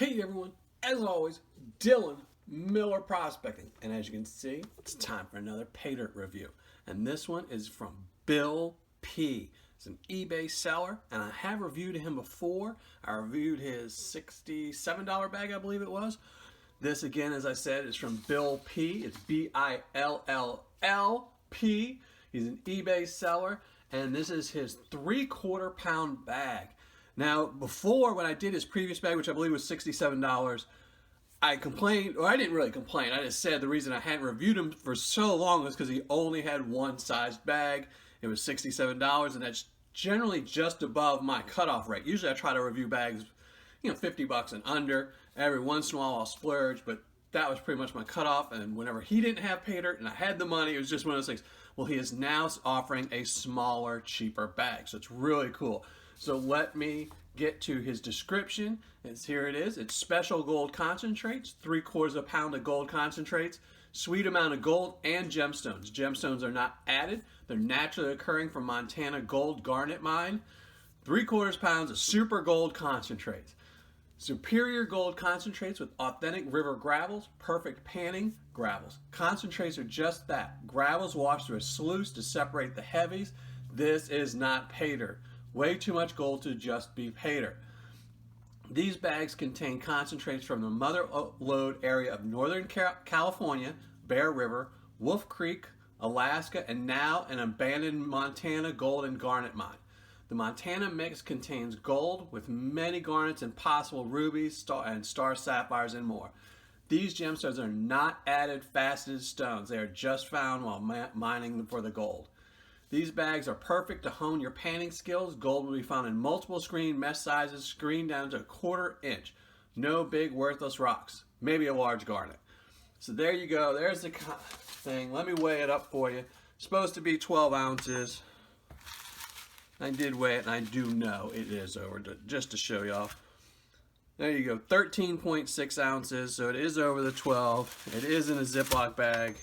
Hey everyone, as always, Dylan Miller Prospecting. And as you can see, it's time for another Paydirt review. And this one is from BillIP. It's an eBay seller, and I have reviewed him before. I reviewed his $67 bag, I believe it was. This, again, as I said, is from BilllP. It's B-I-L-L-L-P. He's an eBay seller, and this is his 3/4 pound bag. Now, before, when I did his previous bag, which I believe was $67, I complained, or I didn't really complain. I just said the reason I hadn't reviewed him for so long was because he only had one sized bag. It was $67, and that's generally just above my cutoff rate. Usually I try to review bags, $50 and under. Every once in a while I'll splurge, but that was pretty much my cutoff. And whenever he didn't have Paydirt and I had the money, it was just one of those things. Well, he is now offering a smaller, cheaper bag, so it's really cool. So let me get to his description. Here it is. It's special gold concentrates, 3/4 pound of gold concentrates, sweet amount of gold, and gemstones. Gemstones are not added. They're naturally occurring from Montana gold garnet mine. 3/4 pounds of super gold concentrates. Superior gold concentrates with authentic river gravels, perfect panning gravels. Concentrates are just that. Gravels wash through a sluice to separate the heavies. This is not Paydirt. Way too much gold to just be Paydirt. These bags contain concentrates from the mother lode area of Northern California, Bear River, Wolf Creek, Alaska, and now an abandoned Montana gold and garnet mine. The Montana mix contains gold with many garnets and possible rubies, star sapphires, and more. These gemstones are not added faceted stones. They are just found while mining for the gold. These bags are perfect to hone your panning skills. Gold will be found in multiple screen mesh sizes, screened down to 1/4 inch. No big worthless rocks. Maybe a large garnet. So there you go. There's the thing. Let me weigh it up for you. It's supposed to be 12 ounces. I did weigh it, and I do know it is over, just to show y'all. There you go. 13.6 ounces. So it is over the 12. It is in a Ziploc bag.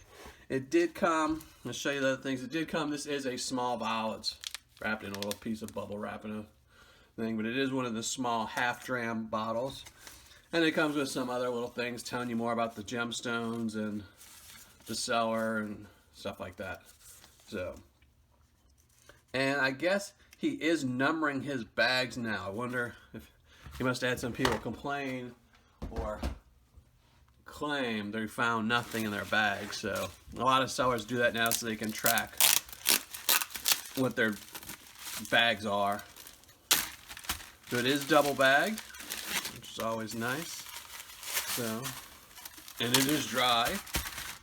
It did come, I'll show you the other things. It did come, this is a small vial. It's wrapped in a little piece of bubble wrap and a thing, but it is one of the small half-dram bottles. And it comes with some other little things telling you more about the gemstones and the seller and stuff like that. So, and I guess he is numbering his bags now. I wonder if he must have had some people complain or claim they found nothing in their bag. So a lot of sellers do that now so they can track what their bags are. So it is double bagged, which is always nice. So, and it is dry.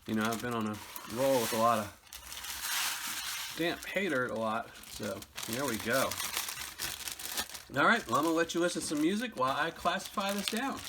I've been on a roll with a lot of damp Paydirt a lot. So there we go. All right, well, I'm gonna let you listen to some music while I classify this down.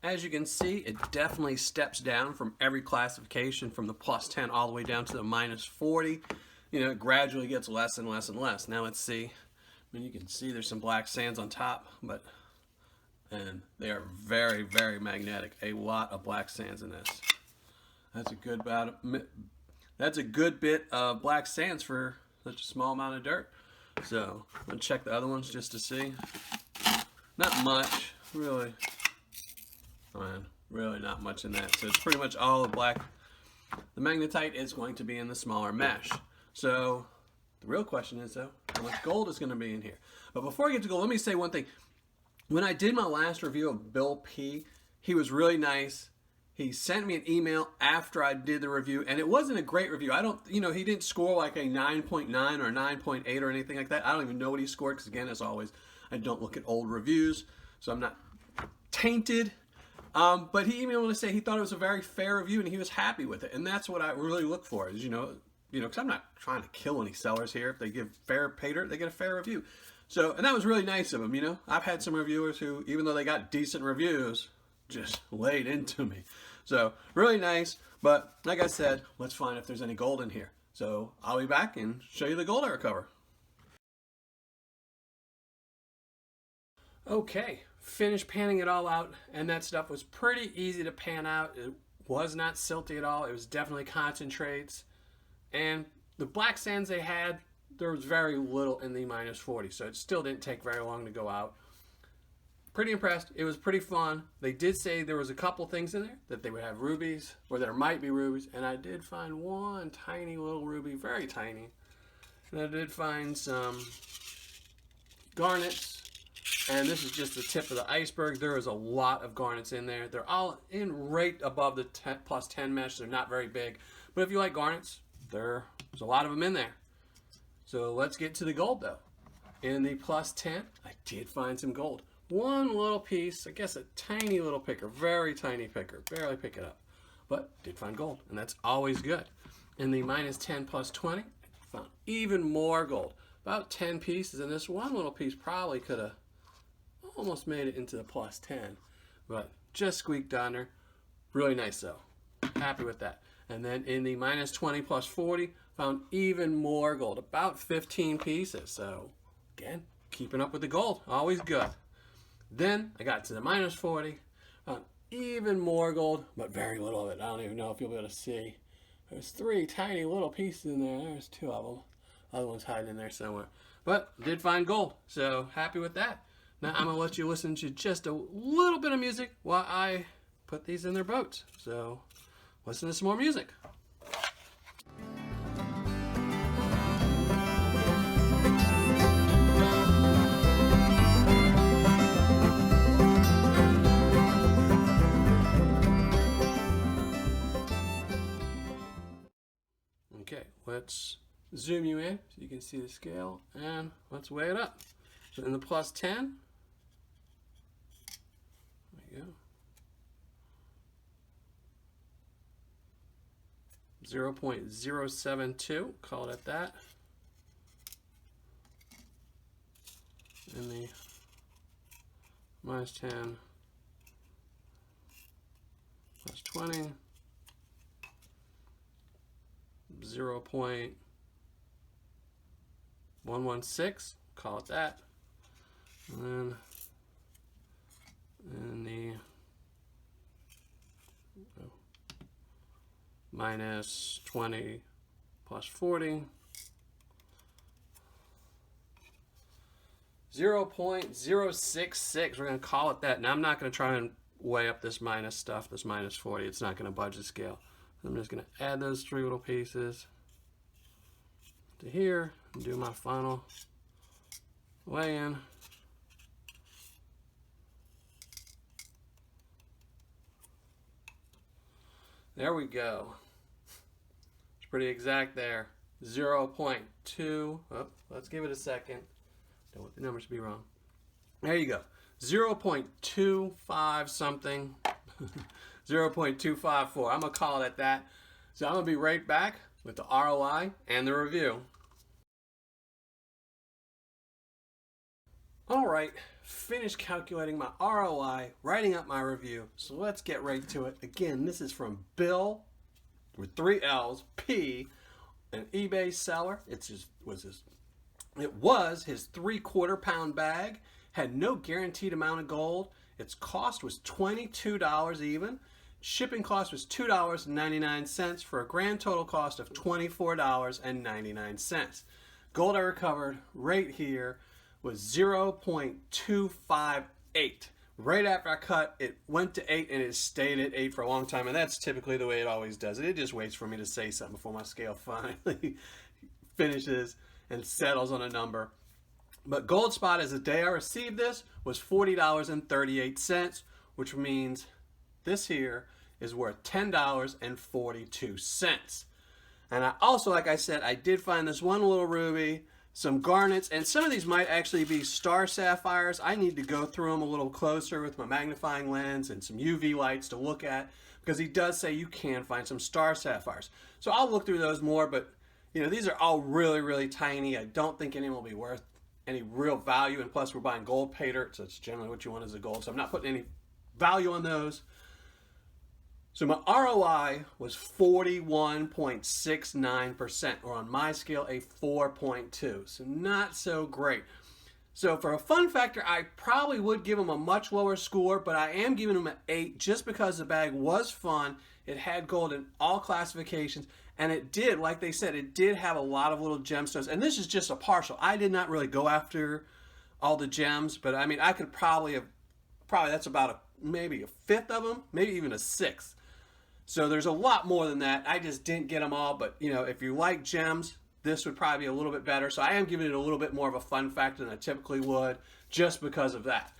As you can see, it definitely steps down from every classification, from the +10 all the way down to the -40. It gradually gets less and less and less. Now let's see. You can see there's some black sands on top, and they are very, very magnetic. A lot of black sands in this. That's a good bit of black sands for such a small amount of dirt. So I'm gonna check the other ones just to see. Not much, really. Really not much in that. So it's pretty much all the black. The magnetite is going to be in the smaller mesh. So the real question is, though, how much gold is going to be in here? But before I get to gold, let me say one thing. When I did my last review of BilllP, he was really nice. He sent me an email after I did the review, and it wasn't a great review. I don't, he didn't score like a 9.9 or 9.8 or anything like that. I don't even know what he scored because, again, as always, I don't look at old reviews, so I'm not tainted. But he emailed me to say he thought it was a very fair review and he was happy with it, and that's what I really look for. Is because I'm not trying to kill any sellers here. If they give fair Paydirt, they get a fair review. So, and that was really nice of him. I've had some reviewers who, even though they got decent reviews, just laid into me. So really nice, but like I said, let's find if there's any gold in here. So I'll be back and show you the gold I recover. Okay, finished panning it all out, and that stuff was pretty easy to pan out. It was not silty at all. It was definitely concentrates. And the black sands they had, there was very little in the -40, so it still didn't take very long to go out. Pretty impressed. It was pretty fun. They did say there was a couple things in there that they would have rubies, or there might be rubies, and I did find one tiny little ruby, very tiny. And I did find some garnets, and this is just the tip of the iceberg. There is a lot of garnets in there. They're all in right above the +10 mesh. They're not very big, but if you like garnets, there's a lot of them in there. So let's get to the gold though. In the +10, I did find some gold. One little piece, I guess a tiny little picker, very tiny picker, barely pick it up, but did find gold, and that's always good. In the -10 +20, I found even more gold, about 10 pieces, and this one little piece probably could have almost made it into the +10, but just squeaked under. Really nice though, happy with that. And then in the -20 +40, found even more gold, about 15 pieces. So again, keeping up with the gold, always good. Then I got to the -40, found even more gold, but very little of it. I don't even know if you'll be able to see. There's 3 tiny little pieces in there. There's 2 of them. Other one's hiding in there somewhere. But did find gold, so happy with that. Now I'm gonna let you listen to just a little bit of music while I put these in their boats. So listen to some more music. Okay, let's zoom you in so you can see the scale, and let's weigh it up. So in the +10, there you go, 0.072, call it that. In the -10 +20, 0.116, call it that. And then in the -20 +40, 0.066. We're going to call it that. Now I'm not going to try and weigh up this minus stuff, this -40. It's not going to budge the scale. I'm just going to add those 3 little pieces to here and do my final weigh-in. There we go. It's pretty exact there. 0.2. Oh, let's give it a second. Don't want the numbers to be wrong. There you go. 0.25 something. 0.254. I'm going to call it at that. So I'm going to be right back with the ROI and the review. All right, finished calculating my ROI, writing up my review. So let's get right to it. Again, this is from Bill, with 3 L's, P, an eBay seller. It was his 3/4 pound bag, had no guaranteed amount of gold. Its cost was $22 even. Shipping cost was $2.99 for a grand total cost of $24.99. Gold I recovered right here was 0.258. Right after I cut, it went to 8 and it stayed at 8 for a long time, and that's typically the way it always does it. It just waits for me to say something before my scale finally finishes and settles on a number. But gold spot as the day I received this was $40.38, which means this here is worth $10.42. And I also, like I said, I did find this one little ruby, some garnets, and some of these might actually be star sapphires. I need to go through them a little closer with my magnifying lens and some UV lights to look at, because he does say you can find some star sapphires. So I'll look through those more, but you know, these are all really, really tiny. I don't think any will be worth any real value, and plus we're buying gold Paydirt, so it's generally what you want is a gold, so I'm not putting any value on those. So my ROI was 41.69%, or on my scale, a 4.2. So not so great. So for a fun factor, I probably would give them a much lower score, but I am giving them an 8 just because the bag was fun. It had gold in all classifications, and it did, like they said, it did have a lot of little gemstones. And this is just a partial. I did not really go after all the gems, but I mean, I could probably that's about maybe a fifth of them, maybe even a sixth. So there's a lot more than that. I just didn't get them all, but you know, if you like gems, this would probably be a little bit better. So I am giving it a little bit more of a fun factor than I typically would, just because of that.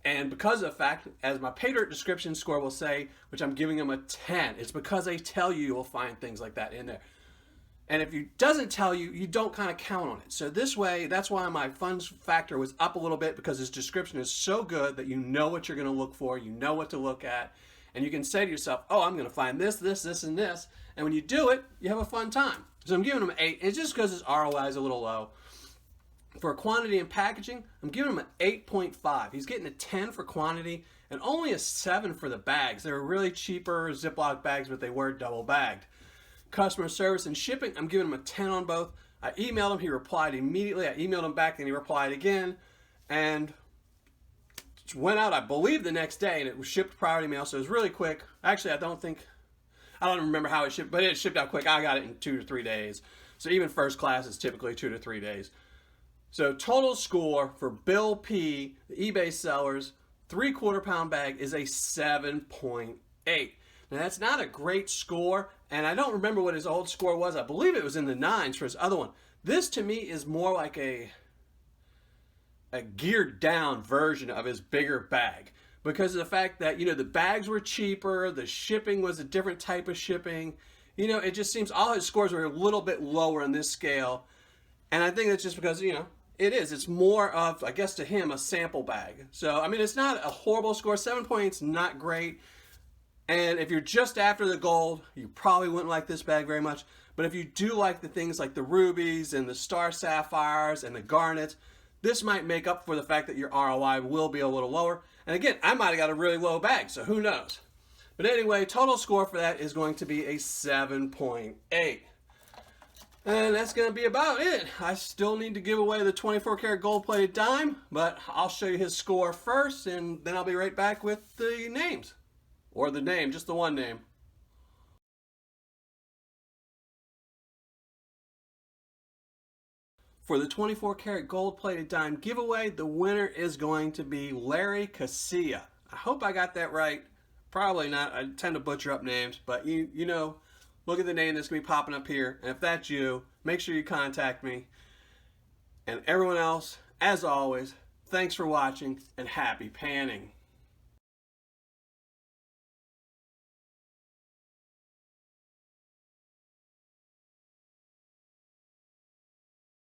And because of the fact, as my Paydirt description score will say, which I'm giving them a 10, it's because they tell you will find things like that in there. And if it doesn't tell you, you don't kind of count on it. So this way, that's why my fun factor was up a little bit, because his description is so good that you know what you're going to look for, you know what to look at. And you can say to yourself, oh, I'm going to find this, this, this, and this. And when you do it, you have a fun time. So I'm giving him an 8. It's just because his ROI is a little low. For quantity and packaging, I'm giving him an 8.5. He's getting a 10 for quantity and only a 7 for the bags. They were really cheaper Ziploc bags, but they were double bagged. Customer service and shipping, I'm giving him a 10 on both. I emailed him. He replied immediately. I emailed him back, and he replied again. And went out, I believe, the next day, and it was shipped priority mail, so it was really quick. Actually, I don't remember how it shipped, but it shipped out quick. I got it in 2 to 3 days. So even first class is typically 2 to 3 days. So total score for BillP, the eBay sellers, 3/4 pound bag is a 7.8. Now that's not a great score, and I don't remember what his old score was. I believe it was in the 9s for his other one. This to me is more like a geared down version of his bigger bag, because of the fact that, you know, the bags were cheaper, the shipping was a different type of shipping. You know, it just seems all his scores were a little bit lower on this scale. And I think that's just because, you know, it's more of, I guess to him, a sample bag. So, I mean, it's not a horrible score. 7.8 is not great. And if you're just after the gold, you probably wouldn't like this bag very much. But if you do like the things like the rubies and the star sapphires and the garnets, this might make up for the fact that your ROI will be a little lower. And again, I might have got a really low bag, so who knows? But anyway, total score for that is going to be a 7.8. And that's going to be about it. I still need to give away the 24 karat gold plated dime, but I'll show you his score first, and then I'll be right back with the names. Or the name, just the one name. For the 24 karat gold plated dime giveaway, the winner is going to be Larry Casilla. I hope I got that right. Probably not. I tend to butcher up names, but you know, look at the name that's going to be popping up here. And if that's you, make sure you contact me. And everyone else, as always, thanks for watching and happy panning.